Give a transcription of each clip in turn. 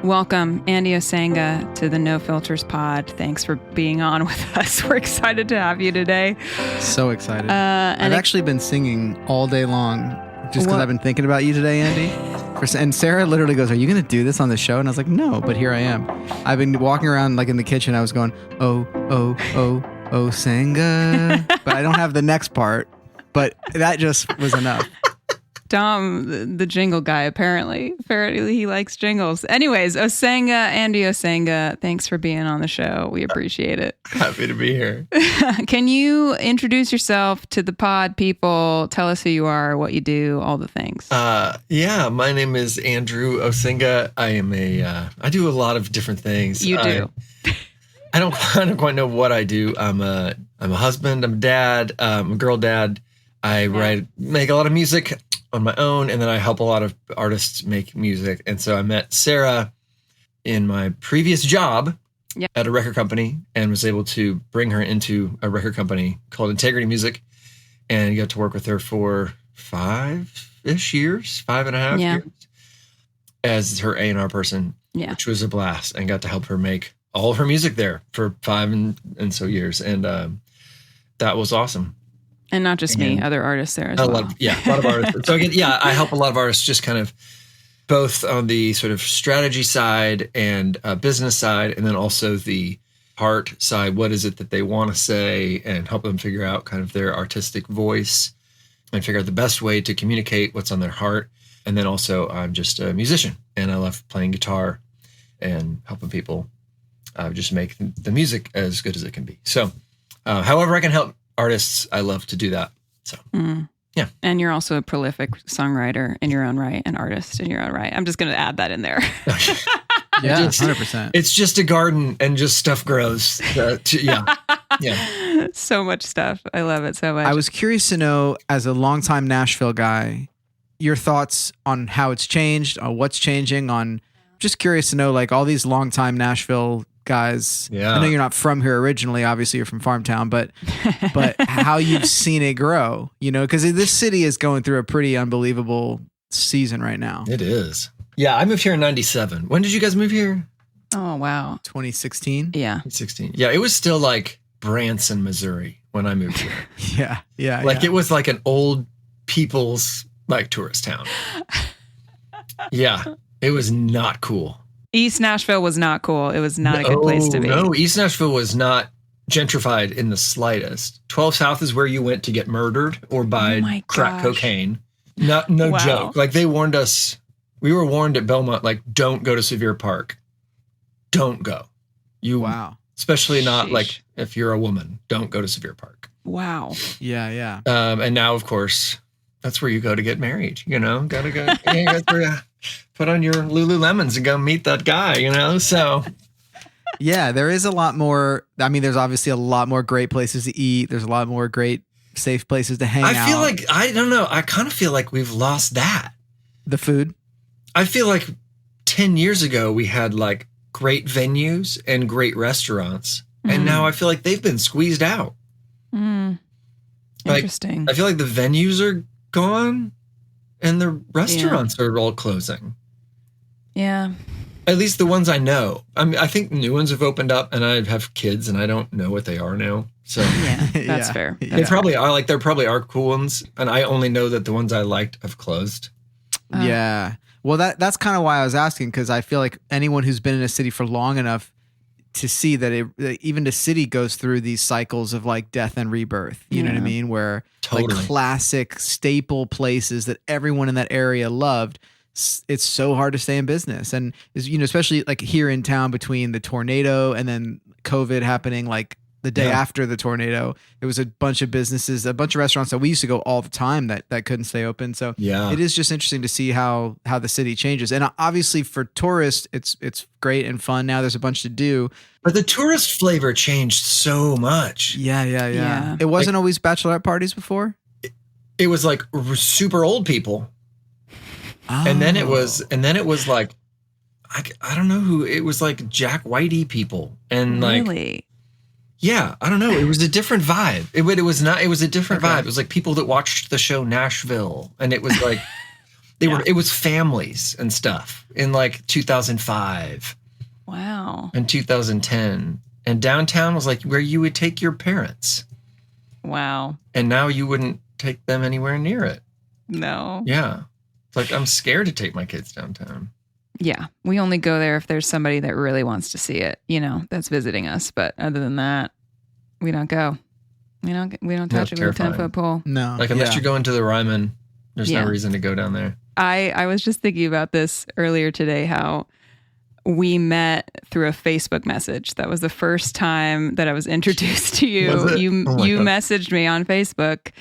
Welcome, Andy Osenga, to the No Filters pod. Thanks for being on with us. We're excited to have you today. So excited. I've actually been singing all day long just because I've been thinking about you today, Andy. And Sarah literally goes, "Are you going to do this on the show?" And I was like, "No," but here I am. I've been walking around like in the kitchen. I was going, "Oh, Osenga," but I don't have the next part. But that just was enough. Dom, the jingle guy, apparently he likes jingles. Anyways, Andy Osenga, thanks for being on the show. We appreciate it. Happy to be here. Can you introduce yourself to the pod people? Tell us who you are, what you do, all the things. Yeah, my name is Andrew Osenga. I do a lot of different things. You do. I don't quite know what I do. I'm a husband. I'm a dad. I'm a girl dad. I make a lot of music on my own, and then I help a lot of artists make music. And so I met Sarah in my previous job at a record company and was able to bring her into a record company called Integrity Music, and got to work with her for 5-ish years, 5.5 years as her A&R person, which was a blast, and got to help her make all of her music there for 5 and so years. And that was awesome. And not just me, other artists there as well. A lot of artists. So again, I help a lot of artists just kind of both on the sort of strategy side and business side, and then also the heart side. What is it that they want to say, and help them figure out kind of their artistic voice and figure out the best way to communicate what's on their heart. And then also I'm just a musician, and I love playing guitar and helping people just make the music as good as it can be. So however I can help artists, I love to do that. So, yeah. And you're also a prolific songwriter in your own right, and artist in your own right. I'm just going to add that in there. Yeah, 100%. It's just a garden, and just stuff grows. Yeah. So much stuff. I love it so much. I was curious to know, as a longtime Nashville guy, your thoughts on how it's changed, on what's changing, just curious to know, like, all these longtime Nashville guys. Yeah. I know you're not from here originally. Obviously, you're from Farmtown, but how you've seen it grow, because this city is going through a pretty unbelievable season right now. It is. Yeah, I moved here in 97. When did you guys move here? Oh, wow. 2016? Yeah. 2016. Yeah, it was still like Branson, Missouri when I moved here. Yeah. It was like an old people's like tourist town. Yeah, it was not cool. East Nashville was not cool. It was not a good place to be. No, East Nashville was not gentrified in the slightest. 12 South is where you went to get murdered or buy crack cocaine. No joke. Like, they warned us. We were warned at Belmont, like, don't go to Sevier Park. Don't go. Especially not like if you're a woman. Don't go to Sevier Park. Wow. Yeah. And now, of course, that's where you go to get married. Gotta go. Put on your Lululemons and go meet that guy, so. Yeah, there is a lot more. I mean, there's obviously a lot more great places to eat. There's a lot more great, safe places to hang out. I feel like, I don't know. I kind of feel like we've lost that. The food? I feel like 10 years ago, we had like great venues and great restaurants. And now I feel like they've been squeezed out. Interesting. I feel like the venues are gone and the restaurants are all closing. Yeah. At least the ones I know. I think new ones have opened up, and I have kids, and I don't know what they are now. So yeah, that's fair. They probably are. Like, there probably are cool ones, and I only know that the ones I liked have closed. Yeah. Well, that's kind of why I was asking, because I feel like anyone who's been in a city for long enough to see that even the city goes through these cycles of like death and rebirth. You know what I mean? Where like classic staple places that everyone in that area loved, it's so hard to stay in business. And especially like here in town, between the tornado and then COVID happening, like the day after the tornado, there was a bunch of businesses, a bunch of restaurants that we used to go all the time that couldn't stay open. So it is just interesting to see how the city changes. And obviously for tourists, it's great and fun. Now there's a bunch to do. But the tourist flavor changed so much. Yeah. It wasn't always bachelorette parties before. It was like super old people. Oh. And then it was like, I don't know who, it was like Jack Whitey people. And really? Yeah, I don't know. It was a different vibe. It was a different vibe. It was like people that watched the show Nashville. And it was like, It was families and stuff in like 2005. Wow. And 2010. And downtown was like where you would take your parents. Wow. And now you wouldn't take them anywhere near it. No. Yeah. It's like, I'm scared to take my kids downtown. Yeah. We only go there if there's somebody that really wants to see it, that's visiting us. But other than that, we don't go. We don't touch it with a 10-foot pole. No. Like, unless you're going to the Ryman, there's no reason to go down there. I was just thinking about this earlier today, how we met through a Facebook message. That was the first time that I was introduced to you. You messaged me on Facebook,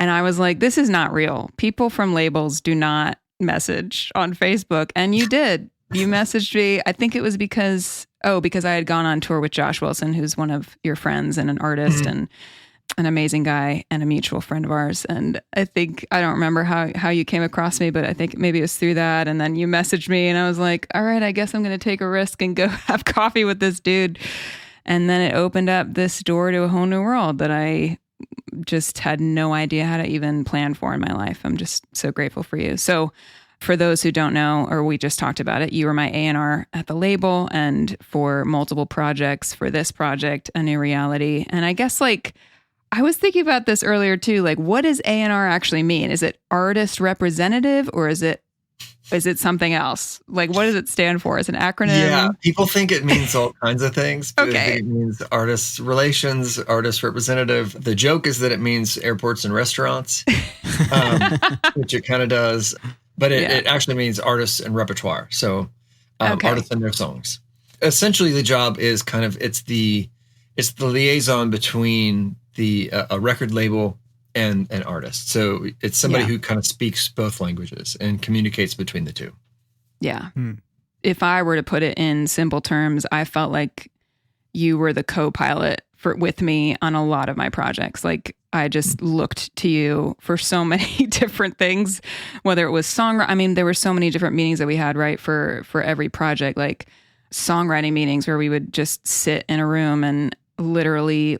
and I was like, this is not real. People from labels do not message on Facebook. And you did. You messaged me. I think it was because I had gone on tour with Josh Wilson, who's one of your friends and an artist and an amazing guy and a mutual friend of ours. And I don't remember how you came across me, but I think maybe it was through that. And then you messaged me and I was like, all right, I guess I'm going to take a risk and go have coffee with this dude. And then it opened up this door to a whole new world that I just had no idea how to even plan for in my life. I'm just so grateful for you. So for those who don't know, or we just talked about it, you were my A&R at the label and for multiple projects, for this project, A New Reality. And I guess I was thinking about this earlier too. Like, what does A&R actually mean? Is it artist representative or is it something else? Like, what does it stand for? Is it an acronym? Yeah, people think it means all kinds of things. But Okay. I think it means artist relations, artist representative. The joke is that it means airports and restaurants, which it kind of does. But it actually means artists and repertoire. So artists and their songs. Essentially, the job is it's the liaison between a record label and an artist. So it's somebody who kind of speaks both languages and communicates between the two. Yeah. If I were to put it in simple terms, I felt like you were the co-pilot with me on a lot of my projects. Like, I just looked to you for so many different things, whether it was songwriting. I mean, there were so many different meetings that we had, right, for every project, like songwriting meetings where we would just sit in a room and literally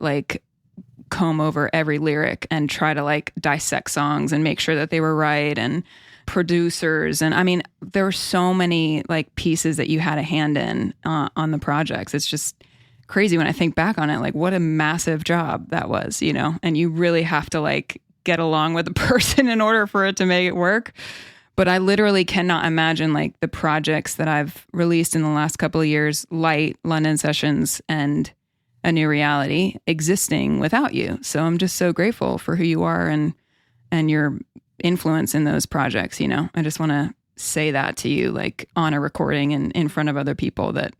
comb over every lyric and try to dissect songs and make sure that they were right, and producers. And I mean, there were so many pieces that you had a hand in on the projects. It's just crazy when I think back on it, what a massive job that was, and you really have to get along with the person in order for it to make it work. But I literally cannot imagine the projects that I've released in the last couple of years, Light, London Sessions, and A New Reality, existing without you. So I'm just so grateful for who you are and your influence in those projects. I just want to say that to you, on a recording and in front of other people, that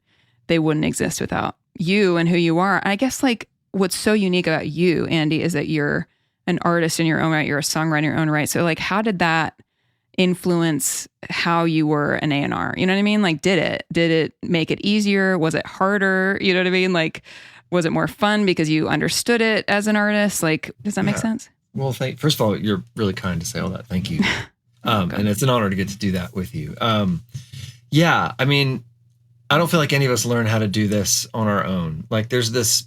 they wouldn't exist without you and who you are. I guess what's so unique about you, Andy, is that you're an artist in your own right. You're a songwriter in your own right. So how did that influence how you were an A&R? You know what I mean? Did it make it easier? Was it harder? You know what I mean? Was it more fun because you understood it as an artist? Does that make sense? Well, first of all, you're really kind to say all that. Thank you. And it's an honor to get to do that with you. Yeah, I mean, I don't feel like any of us learn how to do this on our own. There's this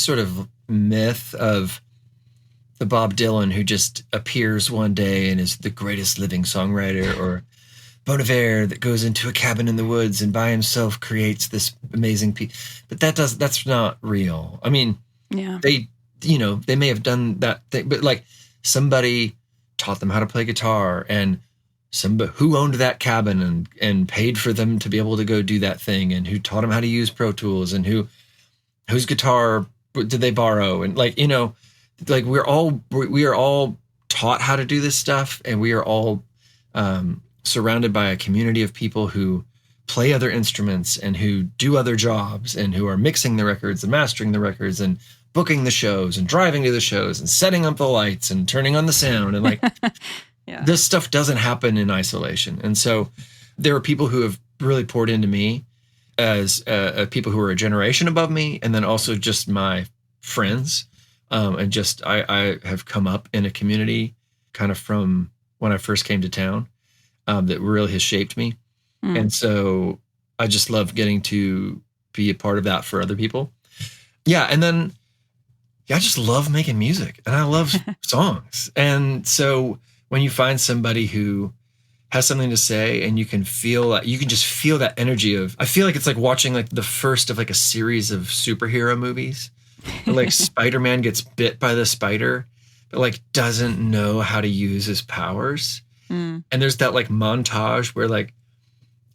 sort of myth of the Bob Dylan who just appears one day and is the greatest living songwriter, or Bon Iver that goes into a cabin in the woods and by himself creates this amazing piece. But that's not real. I mean, they may have done that thing, but somebody taught them how to play guitar, and somebody who owned that cabin and paid for them to be able to go do that thing, and who taught them how to use Pro Tools, and whose guitar did they borrow, and we are all taught how to do this stuff, and we are all surrounded by a community of people who play other instruments and who do other jobs and who are mixing the records and mastering the records and booking the shows and driving to the shows and setting up the lights and turning on the sound, and this stuff doesn't happen in isolation. And so there are people who have really poured into me as people who are a generation above me, and then also just my friends. And just I have come up in a community kind of from when I first came to town that really has shaped me. And so I just love getting to be a part of that for other people. Yeah. And then I just love making music, and I love songs. And so when you find somebody who has something to say, and you can just feel that energy of, I feel like it's like watching like the first of like a series of superhero movies. Where, like Spider-Man gets bit by the spider, but like doesn't know how to use his powers. And there's that like montage where like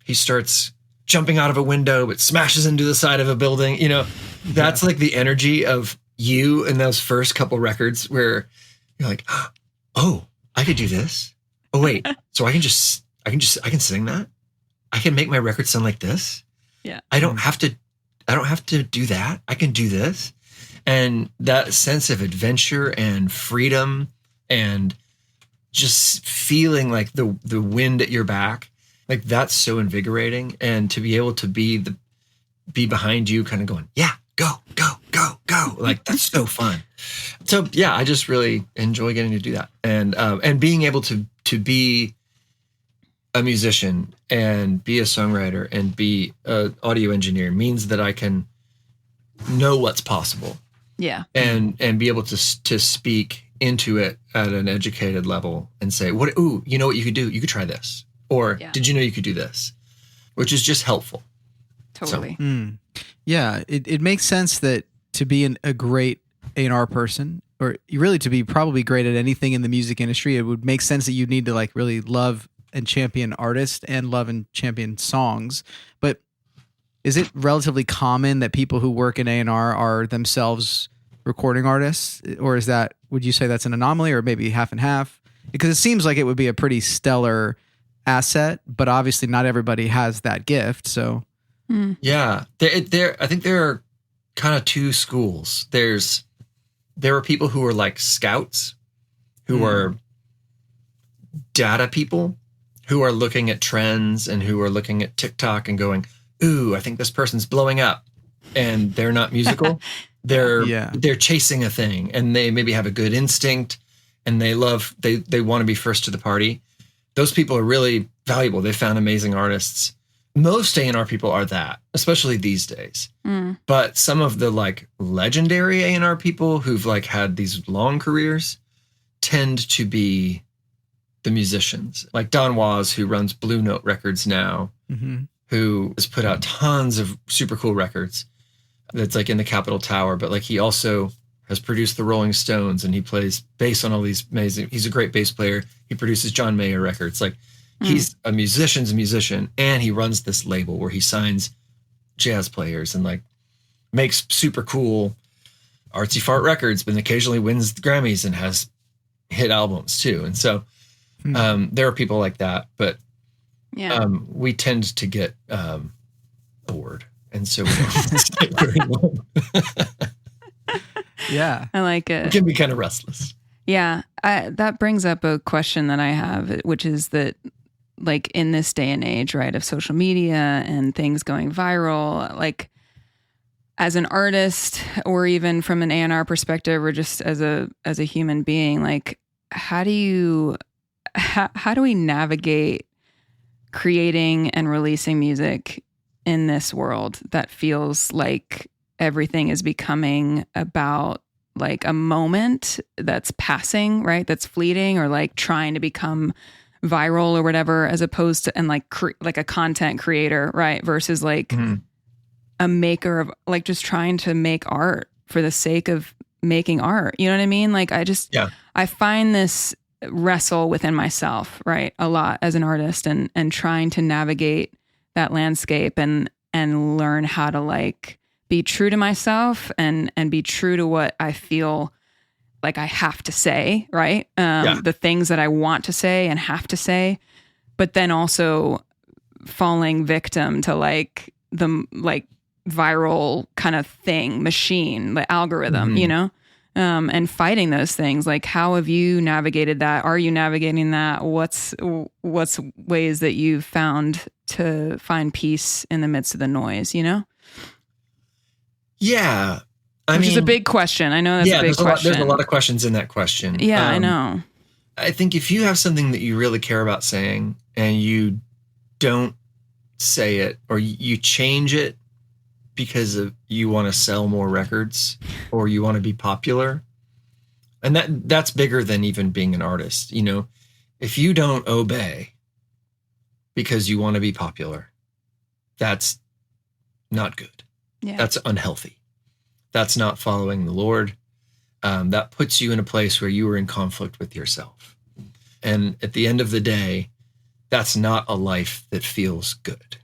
he starts jumping out of a window, but smashes into the side of a building. You know, that's like the energy of you in those first couple records where you're like, oh, I could do this. Oh, wait. So I can sing that. I can make my record sound like this. Yeah. I don't have to do that. I can do this. And that sense of adventure and freedom and just feeling like the wind at your back, like that's so invigorating. And to be able to be behind you kind of going, yeah, go. Like that's so fun. So yeah, I just really enjoy getting to do that. And being able to be a musician and be a songwriter and be an audio engineer means that I can know what's possible. Yeah. And be able to speak into it at an educated level and say, ooh, you know what you could do? You could try this. Or did you know you could do this? Which is just helpful. Totally. So, yeah. It makes sense that to be a great A&R person, or really to be probably great at anything in the music industry, it would make sense that you need to like really love and champion artists and love and champion songs. But is it relatively common that people who work in A&R are themselves recording artists? Or would you say that's an anomaly, or maybe half and half? Because it seems like it would be a pretty stellar asset, but obviously not everybody has that gift. So yeah, I think there are kind of two schools. There are people who are like scouts, who are data people, who are looking at trends and who are looking at TikTok and going, ooh, I think this person's blowing up, and they're not musical. They're chasing a thing, and they maybe have a good instinct, and they want to be first to the party. Those people are really valuable. They found amazing artists. Most A&R people are that, especially these days. But some of the like legendary A&R people who've like had these long careers tend to be the musicians, like Don Was, who runs Blue Note Records now, who has put out tons of super cool records. That's like in the Capitol Tower, but like he also has produced the Rolling Stones, and he plays bass on all these amazing. He's a great bass player. He produces John Mayer records. Like he's a musician's musician, and he runs this label where he signs jazz players and like makes super cool artsy fart records, but occasionally wins the Grammys and has hit albums too. And so there are people like that, but we tend to get bored. And so we don't stay very long. Yeah. I like it. It can be kind of restless. Yeah. That brings up a question that I have, which is that like in this day and age, right, of social media and things going viral, like as an artist or even from an A&R perspective or just as a human being, like how do we navigate creating and releasing music in this world that feels like everything is becoming about like a moment that's passing, right? That's fleeting, or like trying to become viral or whatever, as opposed to, and like like a content creator, right? Versus like a maker of like just trying to make art for the sake of making art. You know what I mean? Like I find this wrestle within myself, right? A lot as an artist, and trying to navigate that landscape and learn how to like be true to myself and be true to what I feel like I have to say, right? The things that I want to say and have to say, but then also falling victim to like the like viral kind of thing, machine, the algorithm, you know? And fighting those things. Like, how have you navigated that? Are you navigating that? What's ways that you've found to find peace in the midst of the noise, you know? Yeah. Which is a big question. I know that's a big question. There's a lot of questions in that question. Yeah, I know. I think if you have something that you really care about saying and you don't say it, or you change it because you want to sell more records or you want to be popular, and that's bigger than even being an artist. You know, if you don't obey because you want to be popular, that's not good. Yeah. That's unhealthy. That's not following the Lord. That puts you in a place where you are in conflict with yourself. And at the end of the day, that's not a life that feels good.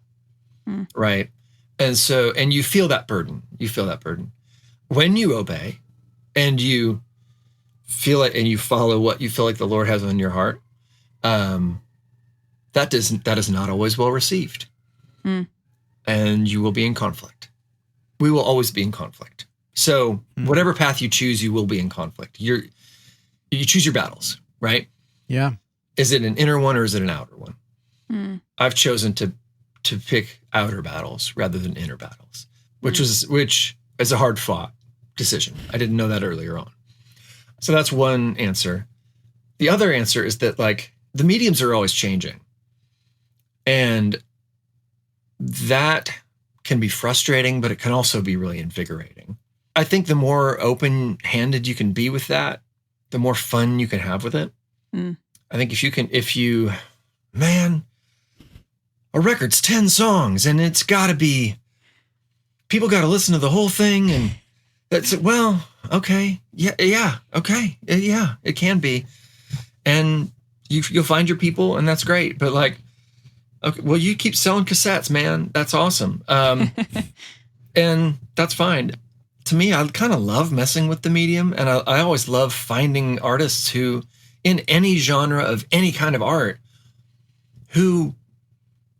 Right. And you feel that burden. When you obey and you feel it and you follow what you feel like the Lord has on your heart, that is not always well received. And you will be in conflict. We will always be in conflict. So whatever path you choose, you will be in conflict. You choose your battles, right? Yeah. Is it an inner one or is it an outer one? I've chosen to pick outer battles rather than inner battles, which is a hard fought decision. I didn't know that earlier on. So that's one answer. The other answer is that like the mediums are always changing. And that can be frustrating, but it can also be really invigorating. I think the more open-handed you can be with that, the more fun you can have with it. I think a record's 10 songs and it's got to be, people got to listen to the whole thing. And that's, well, okay. Yeah. Okay. Yeah, it can be. And you'll find your people and that's great. But like, okay, well, you keep selling cassettes, man. That's awesome. And that's fine. To me, I kind of love messing with the medium. And I always love finding artists who, in any genre of any kind of art, who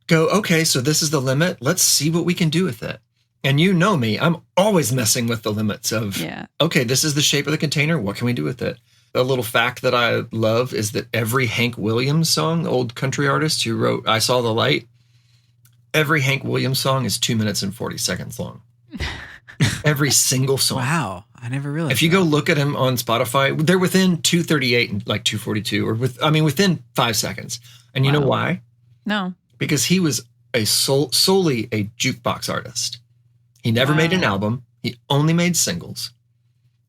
go, okay, so this is the limit. Let's see what we can do with it. And you know me, I'm always messing with the limits of, okay, this is the shape of the container. What can we do with it? A little fact that I love is that every Hank Williams song, the old country artist who wrote I Saw the Light, every Hank Williams song is 2 minutes and 40 seconds long. Every single song. Wow. I never realized If you go look at him on Spotify, they're within 2:38 and like 2:42 or within 5 seconds. And you know why? No. Because he was solely a jukebox artist. He never made an album. He only made singles.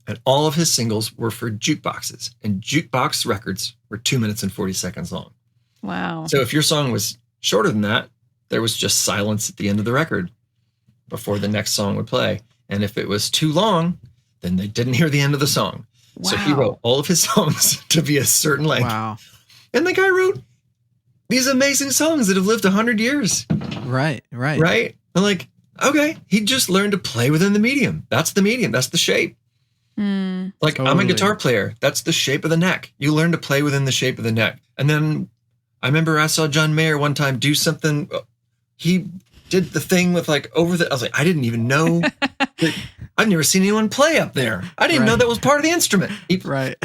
And all of his singles were for jukeboxes. And jukebox records were 2 minutes and 40 seconds long. Wow. So if your song was shorter than that, there was just silence at the end of the record before the next song would play. And if it was too long, then they didn't hear the end of the song. Wow. So he wrote all of his songs to be a certain length. Wow. And the guy wrote these amazing songs that have lived 100 years. Right. And like, okay, he just learned to play within the medium. That's the medium. That's the shape. Like, totally. I'm a guitar player. That's the shape of the neck. You learn to play within the shape of the neck. And then I remember I saw John Mayer one time do something. He did the thing with like I was like, I didn't even know that. I've never seen anyone play up there. I didn't know that was part of the instrument. Right.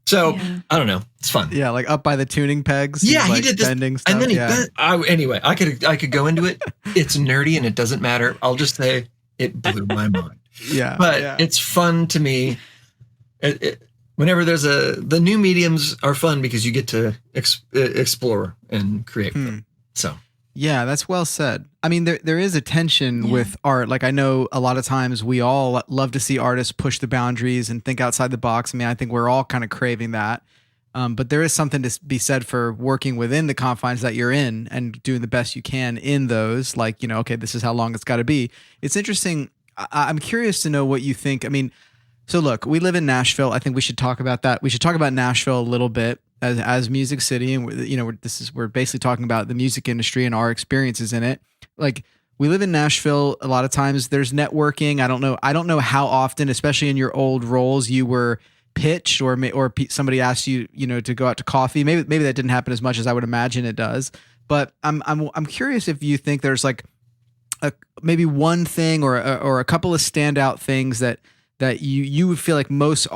So I don't know. It's fun. Yeah, like up by the tuning pegs. Yeah, like he did this, bending stuff. And then he bent. Anyway, I could go into it. It's nerdy and it doesn't matter. I'll just say it blew my mind. Yeah, but it's fun to me. Whenever there's the new mediums are fun because you get to explore and create them. So. Yeah, that's well said. I mean, there is a tension with art. Like I know a lot of times we all love to see artists push the boundaries and think outside the box. I mean, I think we're all kind of craving that. But there is something to be said for working within the confines that you're in and doing the best you can in those. Like, okay, this is how long it's got to be. It's interesting. I'm curious to know what you think. I mean, so look, we live in Nashville. I think we should talk about that. We should talk about Nashville a little bit. As Music City, and we're basically talking about the music industry and our experiences in it. Like we live in Nashville, a lot of times there's networking. I don't know how often, especially in your old roles, you were pitched or somebody asked you, to go out to coffee. Maybe that didn't happen as much as I would imagine it does. But I'm curious if you think there's like maybe one thing or a couple of standout things that you would feel like most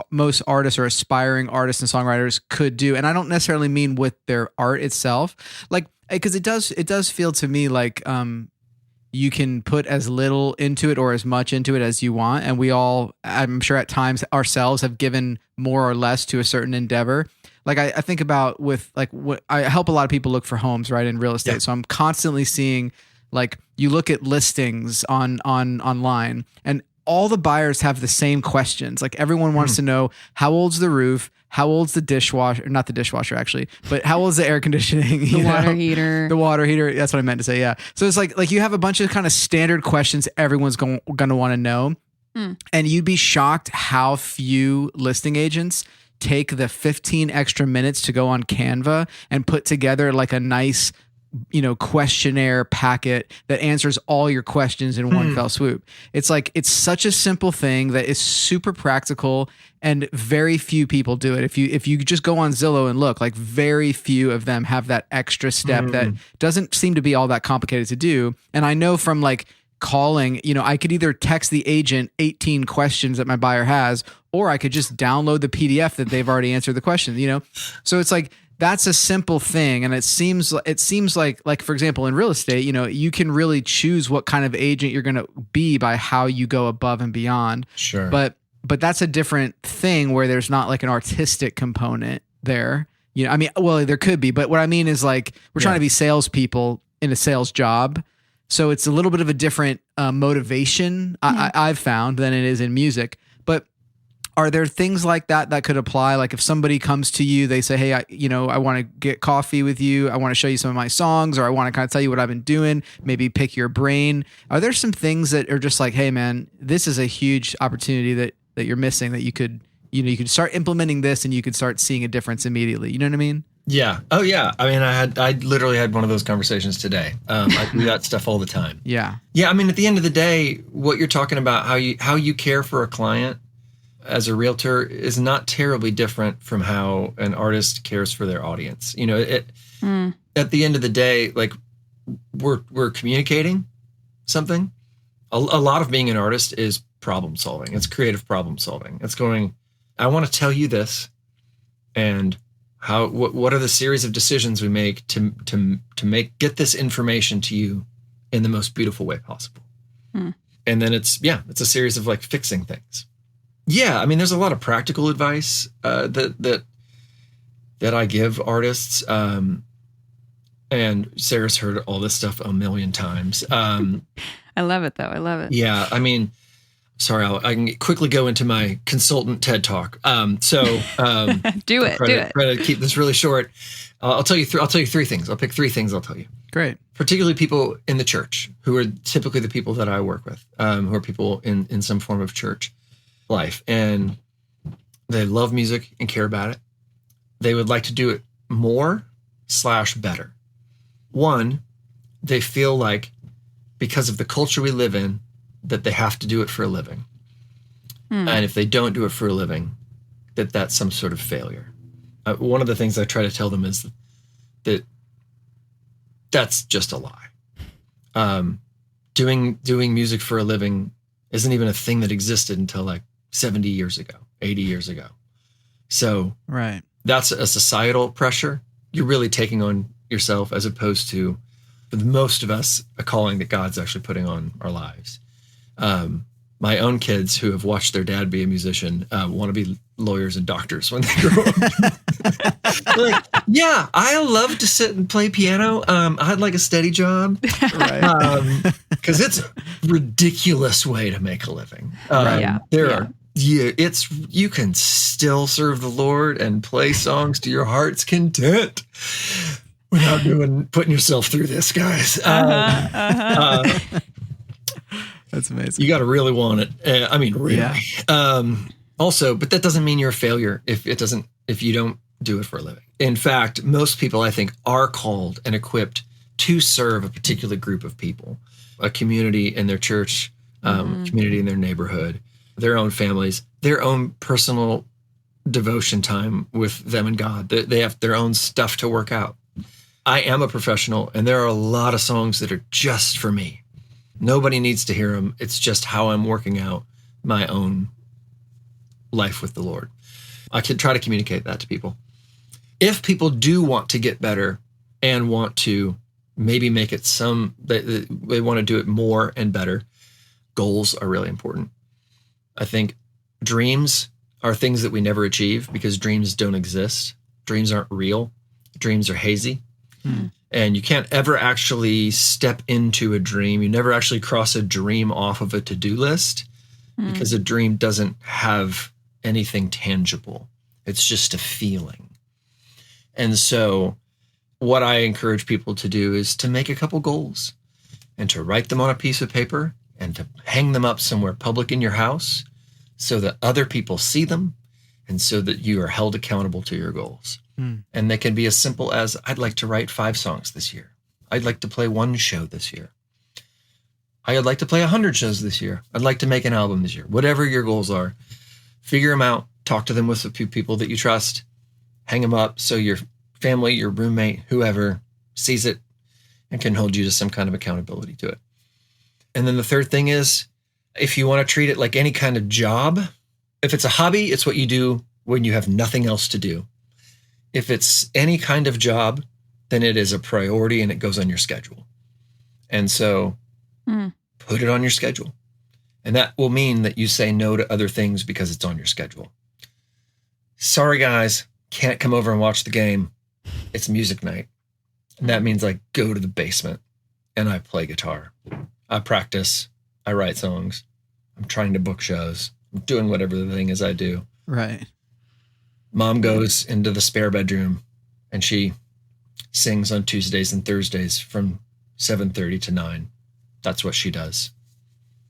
artists or aspiring artists and songwriters could do. And I don't necessarily mean with their art itself, like, because it does feel to me like you can put as little into it or as much into it as you want. And we all, I'm sure at times ourselves, have given more or less to a certain endeavor. Like I think about with like what I help a lot of people look for homes, right, in real estate. Yeah. So I'm constantly seeing, like, you look at listings online, and all the buyers have the same questions. Like everyone wants to know, how old's the roof? How old's the dishwasher? Not the dishwasher, actually, but how old's the air conditioning? The water heater. The water heater. That's what I meant to say. Yeah. So it's like you have a bunch of kind of standard questions everyone's going to want to know. And you'd be shocked how few listing agents take the 15 extra minutes to go on Canva and put together like a nice, questionnaire packet that answers all your questions in one fell swoop. It's like, it's such a simple thing that is super practical, and very few people do it. If you just go on Zillow and look, like very few of them have that extra step that doesn't seem to be all that complicated to do. And I know from like calling, I could either text the agent 18 questions that my buyer has, or I could just download the PDF that they've already answered the questions, So it's like, that's a simple thing. And it seems like, for example, in real estate, you can really choose what kind of agent you're going to be by how you go above and beyond. Sure. But that's a different thing where there's not like an artistic component there. There could be, but what I mean is like, we're trying to be salespeople in a sales job. So it's a little bit of a different motivation I've found than it is in music. But are there things like that could apply? Like if somebody comes to you, they say, hey, I want to get coffee with you. I want to show you some of my songs, or I want to kind of tell you what I've been doing, maybe pick your brain. Are there some things that are just like, hey man, this is a huge opportunity that you're missing, that you could start implementing this and you could start seeing a difference immediately. You know what I mean? Yeah. Oh yeah. I mean, I literally had one of those conversations today. I do that stuff all the time. Yeah. Yeah. I mean, at the end of the day, what you're talking about, how you care for a client as a realtor is not terribly different from how an artist cares for their audience. At the end of the day, like we're communicating something. A lot of being an artist is problem solving. It's creative problem solving. It's going, I want to tell you this, and what are the series of decisions we make to get this information to you in the most beautiful way possible. And then it's a series of like fixing things. Yeah, I mean, there's a lot of practical advice that I give artists, and Sarah's heard all this stuff a million times. I love it, though. I love it. Yeah, I mean, sorry, I can quickly go into my consultant TED talk. Do it. Try to keep this really short. I'll tell you 3 things. I'll pick 3 things I'll tell you. Great. Particularly people in the church, who are typically the people that I work with, who are people in some form of church life, and they love music and care about it. They would like to do it more / better. 1, they feel like because of the culture we live in, that they have to do it for a living. And if they don't do it for a living, that's some sort of failure. One of the things I try to tell them is that that's just a lie. Doing music for a living isn't even a thing that existed until like 70 years ago, 80 years ago. So right, that's a societal pressure you're really taking on yourself, as opposed to, for most of us, a calling that God's actually putting on our lives. My own kids, who have watched their dad be a musician, want to be lawyers and doctors when they grow up. Like, yeah, I love to sit and play piano. I'd like a steady job, right? Because it's a ridiculous way to make a living. You can still serve the Lord and play songs to your heart's content without putting yourself through this, guys. That's amazing. You got to really want it. I mean, really. Yeah. Also, but that doesn't mean you're a failure if you don't do it for a living. In fact, most people, I think, are called and equipped to serve a particular group of people, a community in their church, community in their neighborhood, their own families, their own personal devotion time with them and God. They have their own stuff to work out. I am a professional, and there are a lot of songs that are just for me. Nobody needs to hear them. It's just how I'm working out my own life with the Lord. I can try to communicate that to people. If people do want to get better and want to maybe make it they want to do it more and better, goals are really important. I think dreams are things that we never achieve because dreams don't exist. Dreams aren't real. Dreams are hazy. And you can't ever actually step into a dream. You never actually cross a dream off of a to-do list because a dream doesn't have anything tangible. It's just a feeling. And so what I encourage people to do is to make a couple goals and to write them on a piece of paper and to hang them up somewhere public in your house so that other people see them and so that you are held accountable to your goals. And they can be as simple as, I'd like to write 5 songs this year. I'd like to play 1 show this year. I'd like to play 100 shows this year. I'd like to make an album this year. Whatever your goals are, figure them out, talk to them with a few people that you trust, hang them up so your family, your roommate, whoever sees it and can hold you to some kind of accountability to it. And then the third thing is, if you want to treat it like any kind of job, if it's a hobby, it's what you do when you have nothing else to do. If it's any kind of job, then it is a priority and it goes on your schedule. And so put it on your schedule. And that will mean that you say no to other things because it's on your schedule. Sorry, guys, can't come over and watch the game. It's music night. And that means I go to the basement and I play guitar. I practice. I write songs. I'm trying to book shows. I'm doing whatever the thing is I do. Right. Mom goes into the spare bedroom and she sings on Tuesdays and Thursdays from 7:30 to 9. That's what she does.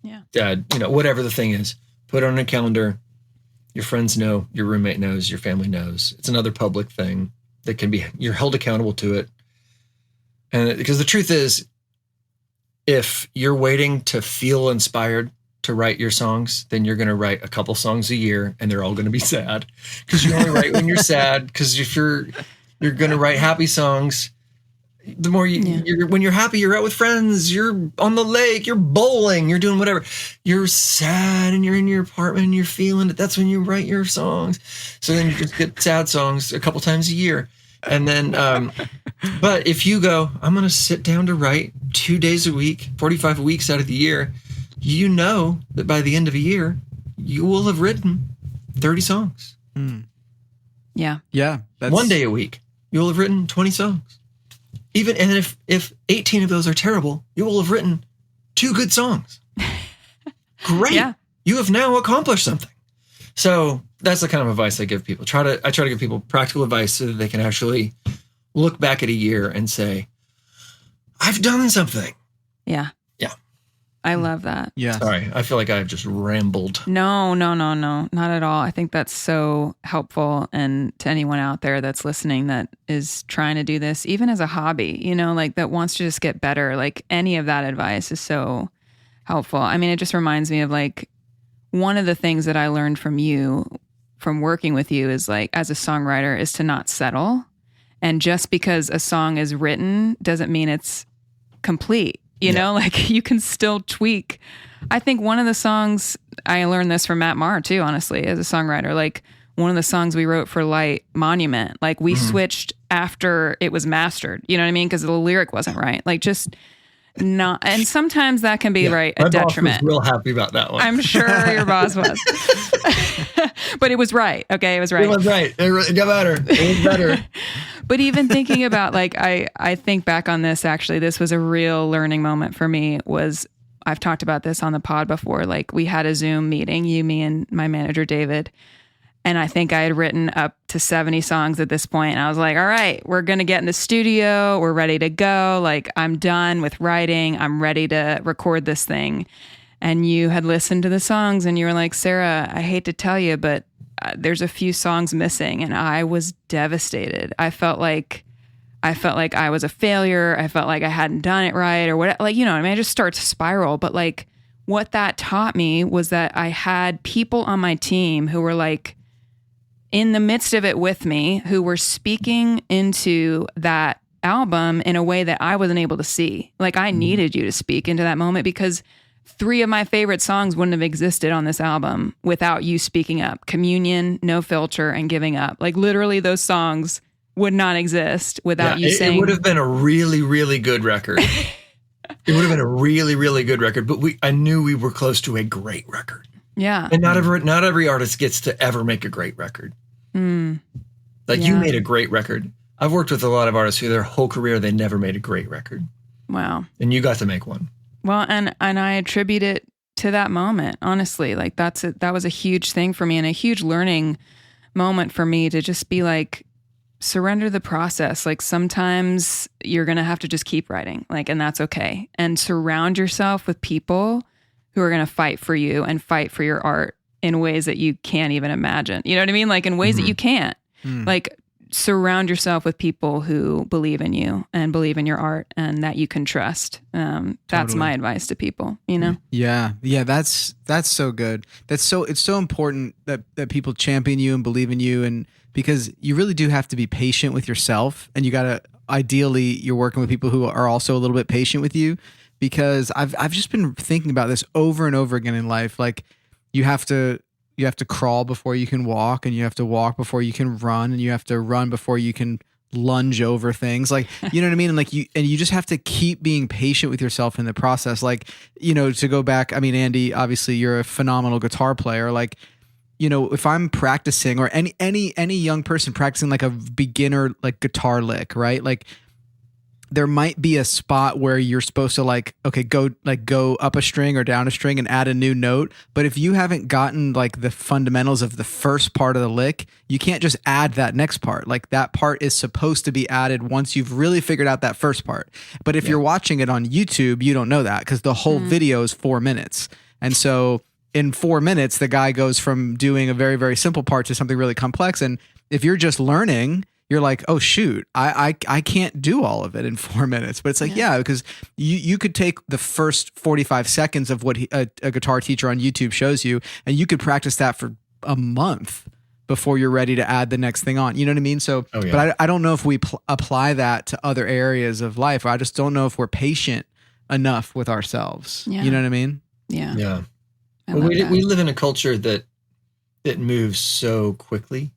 Yeah. Dad, whatever the thing is, put it on a calendar. Your friends know, your roommate knows, your family knows. It's another public thing that can be, you're held accountable to it. And because the truth is, if you're waiting to feel inspired to write your songs, then you're going to write a couple songs a year and they're all going to be sad because you only write when you're sad. Because if you're going to write happy songs, the more you're, when you're happy, you're out with friends, you're on the lake, you're bowling, you're doing whatever. You're sad and you're in your apartment and you're feeling it. That's when you write your songs. So then you just get sad songs a couple times a year. And then, but if you go, I'm going to sit down to write 2 days a week, 45 weeks out of the year, you know that by the end of a year, you will have written 30 songs. Yeah. Yeah. That's... 1 day a week, you'll have written 20 songs. And if 18 of those are terrible, you will have written 2 good songs. Great. Yeah. You have now accomplished something. So that's the kind of advice I give people. I try to give people practical advice so that they can actually look back at a year and say, I've done something. Yeah. Yeah. I love that. Yeah. Sorry. I feel like I've just rambled. No, not at all. I think that's so helpful. And to anyone out there that's listening that is trying to do this, even as a hobby, like that wants to just get better, like any of that advice is so helpful. I mean, it just reminds me of like one of the things that I learned from you, from working with you is like, as a songwriter, is to not settle. And just because a song is written doesn't mean it's complete. Like you can still tweak. I think one of the songs, I learned this from Matt Maher too, honestly, as a songwriter, like one of the songs we wrote for Light, Monument, like we switched after it was mastered, you know what I mean? Because the lyric wasn't right. Like just not, and sometimes that can be a detriment. My boss was real happy about that one. I'm sure your boss was. But it was right. Okay, it was right. It was right. It got better. It was better. But even thinking about like, I think back on this, actually, this was a real learning moment for me. I've talked about this on the pod before. Like we had a Zoom meeting, you, me, and my manager, David. And I think I had written up to 70 songs at this point. And I was like, all right, we're going to get in the studio. We're ready to go. Like I'm done with writing. I'm ready to record this thing. And you had listened to the songs and you were like, Sarah, I hate to tell you, but there's a few songs missing. And I was devastated. I felt like I was a failure. I felt like I hadn't done it right or what, like, I mean, I just start to spiral. But like what that taught me was that I had people on my team who were like in the midst of it with me, who were speaking into that album in a way that I wasn't able to see. Like I needed you to speak into that moment because 3 of my favorite songs wouldn't have existed on this album without you speaking up. Communion, No Filter, and Giving Up. Like literally those songs would not exist without you saying. It would have been a really, really good record. It would have been a really, really good record, but I knew we were close to a great record. Yeah. And not every artist gets to ever make a great record. You made a great record. I've worked with a lot of artists who their whole career, they never made a great record. Wow. And you got to make one. Well, and I attribute it to that moment, honestly. Like that was a huge thing for me and a huge learning moment for me to just be like, surrender the process. Like sometimes you're going to have to just keep writing, like, and that's okay. And surround yourself with people who are going to fight for you and fight for your art in ways that you can't even imagine. You know what I mean? Like in ways that you can't. Like surround yourself with people who believe in you and believe in your art and that you can trust. That's my advice to people, you know? Yeah. Yeah. That's so good. It's so important that people champion you and believe in you. And because you really do have to be patient with yourself, and you got to, ideally you're working with people who are also a little bit patient with you, because I've just been thinking about this over and over again in life. Like you have to crawl before you can walk, and you have to walk before you can run, and you have to run before you can lunge over things. Like, you know what I mean? And like you just have to keep being patient with yourself in the process. Like, you know, to go back, I mean, Andy, obviously you're a phenomenal guitar player. Like, you know, if I'm practicing, or any young person practicing like a beginner, like guitar lick, right? Like there might be a spot where you're supposed to like, okay, go up a string or down a string and add a new note. But if you haven't gotten like the fundamentals of the first part of the lick, you can't just add that next part. Like that part is supposed to be added once you've really figured out that first part. But if you're watching it on YouTube, you don't know that, because the whole video is 4 minutes. And so in 4 minutes, the guy goes from doing a very, very simple part to something really complex. And if you're just learning, you're like, oh shoot, I can't do all of it in 4 minutes. But it's like, yeah, because you could take the first 45 seconds of what a guitar teacher on YouTube shows you, and you could practice that for a month before you're ready to add the next thing on. You know what I mean? So, but I don't know if we apply that to other areas of life. I just don't know if we're patient enough with ourselves. Yeah. You know what I mean? Yeah. Yeah. Well, we live in a culture that moves so quickly.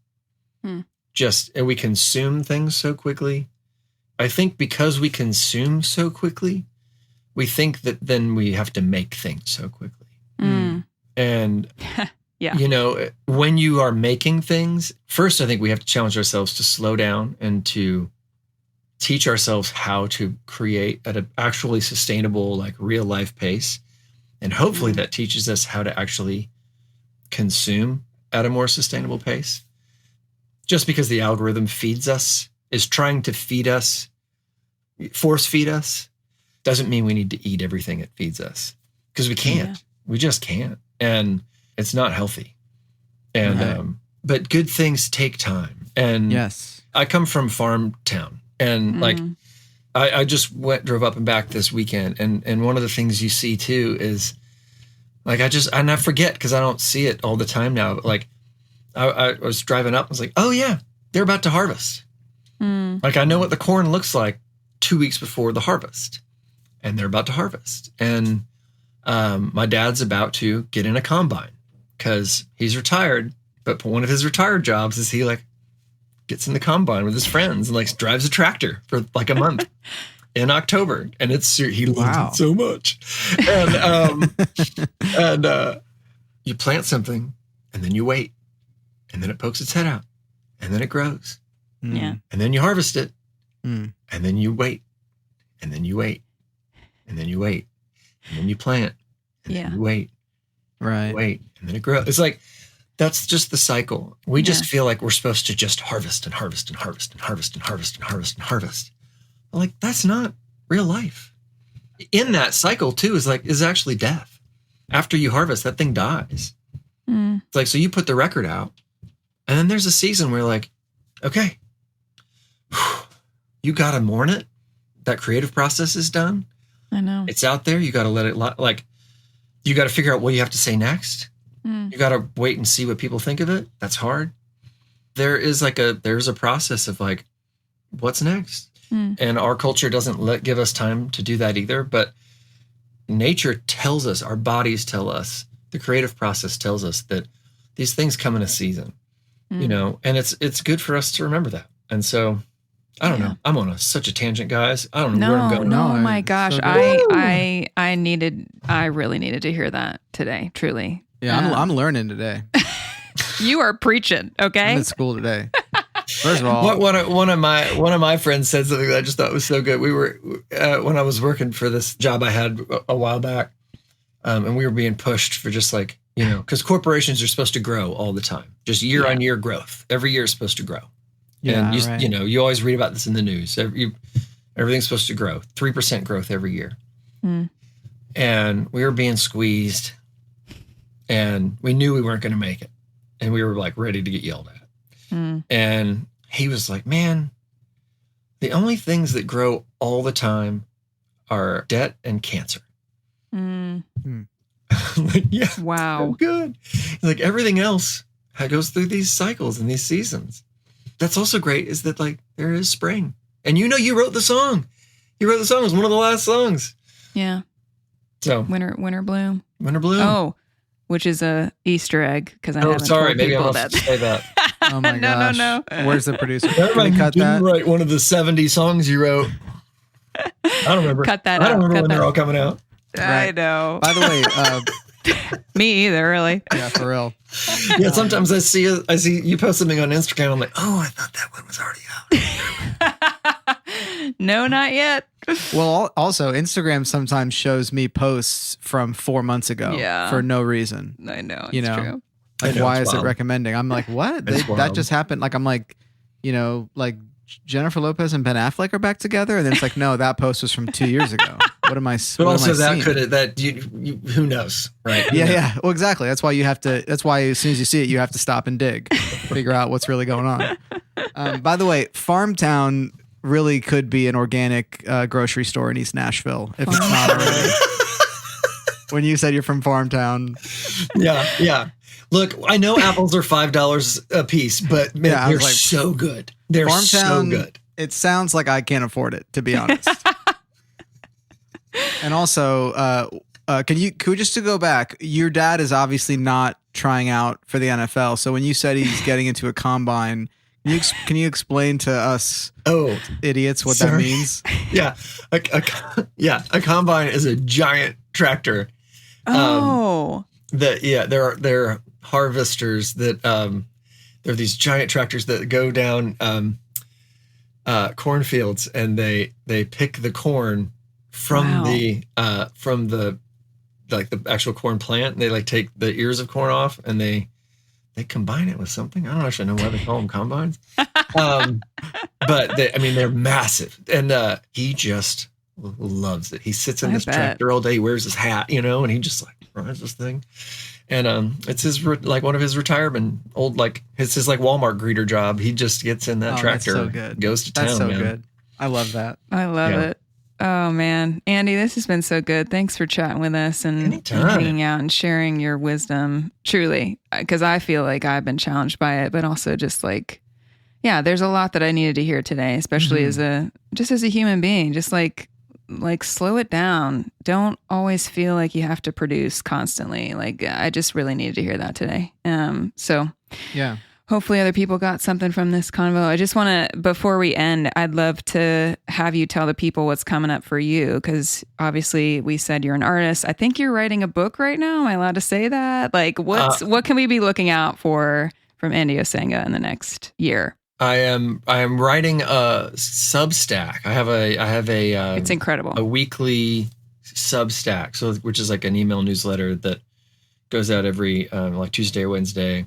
And we consume things so quickly. I think because we consume so quickly, we think that then we have to make things so quickly. And, you know, when you are making things, first, I think we have to challenge ourselves to slow down and to teach ourselves how to create at an actually sustainable, like real life pace. And hopefully that teaches us how to actually consume at a more sustainable pace. Just because the algorithm is trying to feed us, force feed us, doesn't mean we need to eat everything it feeds us. Because we can't. Yeah. We just can't. And it's not healthy. And but good things take time. And I come from farm town. And like I just drove up and back this weekend, and one of the things you see too is like I forget because I don't see it all the time now. But like I was driving up, I was like, oh yeah, they're about to harvest. Like I know what the corn looks like 2 weeks before the harvest, and they're about to harvest. And my dad's about to get in a combine because he's retired. But one of his retired jobs is he like gets in the combine with his friends and like drives a tractor for like a month in October. And he loves it so much. And you plant something, and then you wait, and then it pokes its head out, and then it grows. Yeah. And then you harvest it, and then you wait, and then you wait, and then you wait, and then you plant, and then you wait, wait, and then it grows. It's like, that's just the cycle. We just feel like we're supposed to just harvest and harvest and harvest and harvest and harvest and harvest and harvest. Like, that's not real life. In that cycle too is actually death. After you harvest, that thing dies. It's like, so you put the record out, and then there's a season where you're like, okay, you got to mourn it. That creative process is done. I know. It's out there. You got to let it, like, you got to figure out what you have to say next. You got to wait and see what people think of it. That's hard. There's a process of like, what's next? And our culture doesn't give us time to do that either. But nature tells us, our bodies tell us, the creative process tells us that these things come in a season, you know, and it's good for us to remember that. And so, I don't know. I'm on such a tangent, guys. I don't know where I'm going. No, oh my gosh. So I really needed to hear that today, truly. Yeah, I'm learning today. You are preaching, okay? I'm in school today. First of all, one of my friends said something that I just thought was so good. We were when I was working for this job I had a while back. And we were being pushed for just like, because corporations are supposed to grow all the time, just year on year growth. Every year is supposed to grow. Yeah, and right. you always read about this in the news. Everything's supposed to grow, 3% growth every year. And we were being squeezed, and we knew we weren't going to make it. And we were like ready to get yelled at. And he was like, man, the only things that grow all the time are debt and cancer. Like, yeah. Wow. So good. Like everything else goes through these cycles and these seasons. That's also great is that like there is spring. And you wrote the song. You wrote the song. It was one of the last songs. Yeah. So Winter Bloom. Winter Bloom. Oh, which is a Easter egg because I haven't sorry. told Maybe people I'm not supposed to say that. Oh my gosh. No. Where's the producer? Never Can we mind, cut you that? didn't write one of the 70 songs you wrote. I don't remember. Cut that I out. don't remember Cut when that. they're all coming out. I Right. know. By the way, Me either, really. yeah, for real. Yeah, sometimes I see you post something on Instagram. I'm like, oh, I thought that one was already out. No, not yet. Well, also Instagram sometimes shows me posts from 4 months ago Yeah. for no reason. I know. It's You know. true. I Like, know, why it's is it wild. recommending? I'm like, what? It's That wild. just happened. Like, I'm like, like Jennifer Lopez and Ben Affleck are back together, and then it's like, no, that post was from 2 years ago. What am I? But what also am I seeing? you who knows, right? Yeah, yeah. Well, exactly. That's why you have to. That's why as soon as you see it, you have to stop and dig, figure out what's really going on. By the way, Farmtown really could be an organic grocery store in East Nashville if it's not already. When you said you're from Farmtown, Yeah. Look, I know apples are $5 a piece, but man, Yeah, I they're was like, so good. They're so Farmtown. good. It sounds like I can't afford it, to be honest. And also, could we just to go back? Your dad is obviously not trying out for the NFL. So when you said he's getting into a combine, can you explain to us idiots what that Sorry. means? Yeah, a combine is a giant tractor. Oh. They're harvesters that they're these giant tractors that go down cornfields and they pick the corn from the like the actual corn plant. They like take the ears of corn off and they combine it with something. I don't actually know why they call them combines. But they're massive. And he just loves it. He sits in this tractor all day, he wears his hat, and he just like rides this thing. And it's his like one of his retirement it's his like Walmart greeter job. He just gets in that tractor, that's so good. Goes to town. That's so man. good. I love that. I love it. Oh, man. Andy, this has been so good. Thanks for chatting with us and hanging out and sharing your wisdom. Truly, because I feel like I've been challenged by it, but also just like, yeah, there's a lot that I needed to hear today, especially as a human being. Just like slow it down. Don't always feel like you have to produce constantly. Like I just really needed to hear that today. So Yeah. hopefully other people got something from this convo. I just want to, before we end, I'd love to have you tell the people what's coming up for you. Because obviously we said you're an artist. I think you're writing a book right now. Am I allowed to say that? Like what can we be looking out for from Andy Osenga in the next year? I am writing a Substack. I have a it's incredible. a weekly Substack, which is like an email newsletter that goes out every like Tuesday or Wednesday.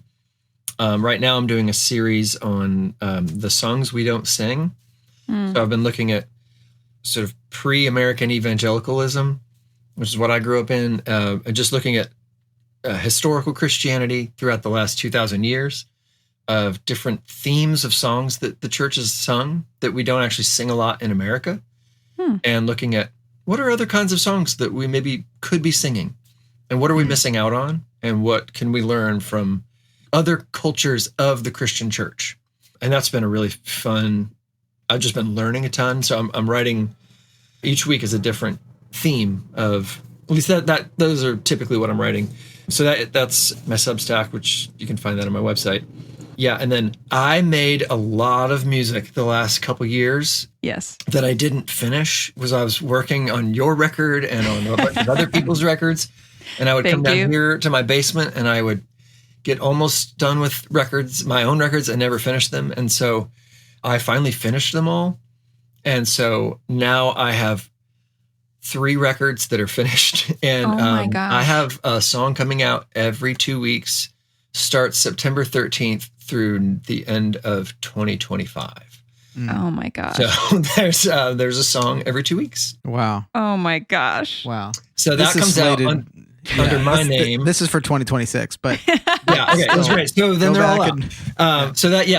Right now I'm doing a series on the songs we don't sing. So I've been looking at sort of pre-American evangelicalism, which is what I grew up in, and just looking at historical Christianity throughout the last 2,000 years. Of different themes of songs that the church has sung that we don't actually sing a lot in America, and looking at what are other kinds of songs that we maybe could be singing, and what are we missing out on, and what can we learn from other cultures of the Christian church. And that's been a really fun. I've just been learning a ton. So I'm writing each week is a different theme of, at least that those are typically what I'm writing. So that's my Substack, which you can find that on my website. Yeah, and then I made a lot of music the last couple years. Yes. That I didn't finish was I was working on your record and on a bunch of other people's records, and I would come down here to my basement and I would get almost done with records, my own records, and never finish them. And so I finally finished them all, and so now I have 3 records that are finished. And Oh my gosh. I have a song coming out every 2 weeks, starts September 13th through the end of 2025. Oh my gosh. So there's a song every 2 weeks. Wow. Oh my gosh. Wow. So that This is comes out slated- under my name. This is for 2026, but Yeah, okay, that's great. So then Go they're all back out.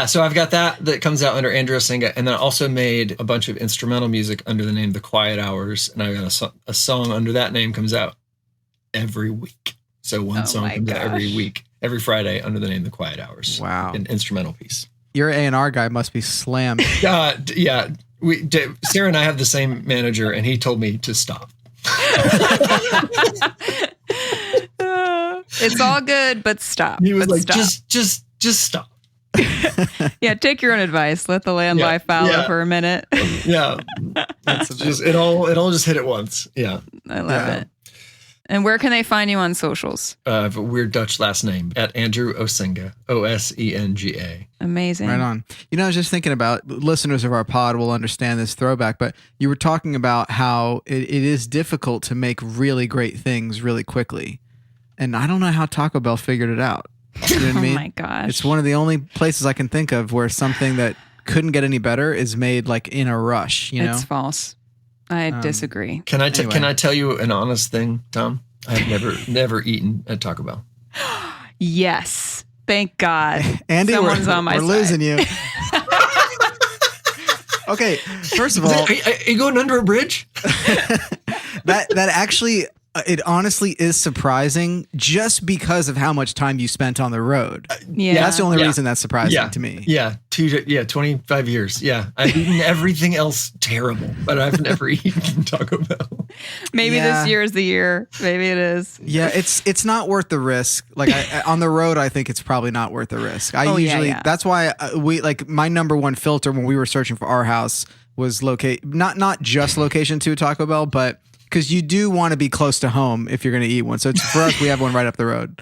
So I've got that comes out under Andrew Osenga, and then I also made a bunch of instrumental music under the name The Quiet Hours, and I got a song under that name comes out every week. So one song comes out every week, every Friday under the name The Quiet Hours. Wow. An instrumental piece. Your A&R guy must be slammed. Yeah. Sarah and I have the same manager, and he told me to stop. It's all good, but stop. He was But like, stop. just stop. Yeah, take your own advice. Let the land lie fallow for a minute. Yeah. It's just it all just hit at once. Yeah. I love it. And where can they find you on socials? I have a weird Dutch last name at Andrew Osenga, Osenga. Amazing. Right on. I was just thinking about listeners of our pod will understand this throwback, but you were talking about how it is difficult to make really great things really quickly. And I don't know how Taco Bell figured it out. You know what I mean? Oh my gosh. It's one of the only places I can think of where something that couldn't get any better is made like in a rush, you know? It's false. I disagree. Can I Anyway. can I tell you an honest thing, Tom? I've never eaten at Taco Bell. Yes. Thank God. Andy, Someone's on my we're side. losing you. Okay, first of all, Are you going under a bridge? that actually, it honestly is surprising just because of how much time you spent on the road. Yeah. That's the only Yeah. reason that's surprising to me. Yeah, 25 years. Yeah, I've eaten everything else terrible, but I've never eaten Taco Bell. Maybe Yeah. this year is the year. Maybe it is. Yeah, it's not worth the risk. Like on the road, I think it's probably not worth the risk. That's why we like my number one filter when we were searching for our house was not just location to a Taco Bell, but because you do want to be close to home if you're going to eat one. So for us, we have one right up the road.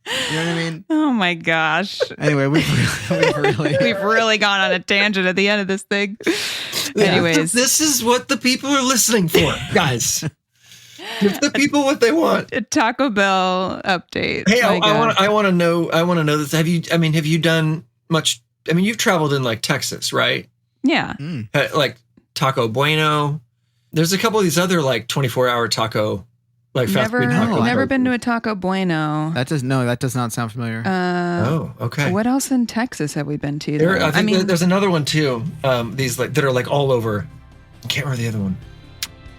You know what I mean? Oh my gosh. Anyway, we've really gone on a tangent at the end of this thing. Anyways, This is what the people are listening for, guys. Give the people what they want. a Taco Bell update. Hey, My God. I want to know this. Have you done much? I mean, you've traveled in like Texas, right? Yeah. Like Taco Bueno. There's a couple of these other like 24-hour taco, like fast food taco. Never been to a Taco Bueno. that does not sound familiar. Okay. What else in Texas have we been to? I think there's another one too. These like that are like all over. I can't remember the other one.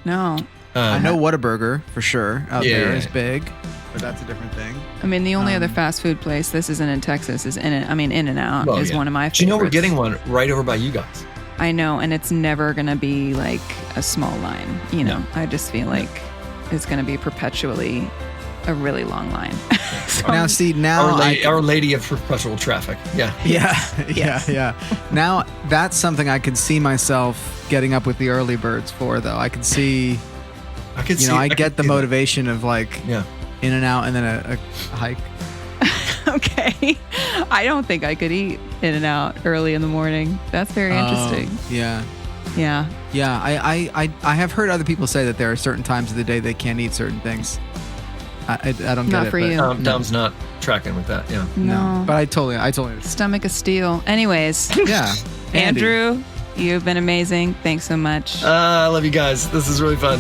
No. I know Whataburger for sure out Yeah, there yeah. is big, but that's a different thing. I mean, the only other fast food place this isn't in Texas is In-N-Out Well, is yeah. one of my favorites. Do you know we're getting one right over by you guys? I know, and it's never going to be like a small line. You know, I just feel like it's going to be perpetually a really long line. So- Now, see, Our Lady of Perpetual Traffic. Yeah. Yeah. Now that's something I could see myself getting up with the early birds for, though. I could see, I could you see. know, I could get the see that. motivation of like Yeah. in and out and then a hike. Okay. I don't think I could eat In-N-Out early in the morning. That's very interesting. Yeah. Yeah. Yeah. I have heard other people say that there are certain times of the day they can't eat certain things. I don't get Not it. for but- you. Dom's not tracking with that. Yeah. No. But I totally understand. Stomach of steel. Anyways, Yeah. Andy. Andrew, you've been amazing. Thanks so much. I love you guys. This is really fun.